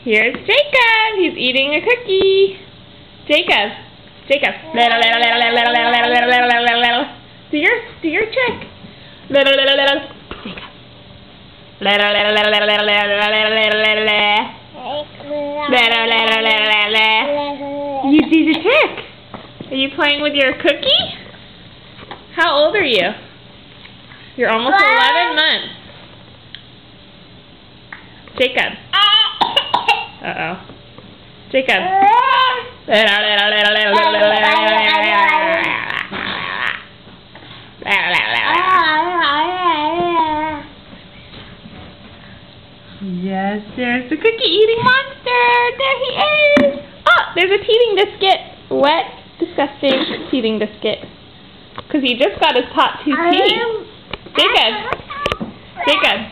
Here's Jacob. He's eating a cookie. Jacob. Jacob. Do your trick. Jacob. You do the trick. Are you playing with your cookie? How old are you? You're almost 11 months. Jacob. Uh-oh. Jacob. Yes, there's the cookie-eating monster. There he is. Oh, there's a teething biscuit. Wet, disgusting teething biscuit. Because he just got his top 2 teeth. Jacob. Jacob.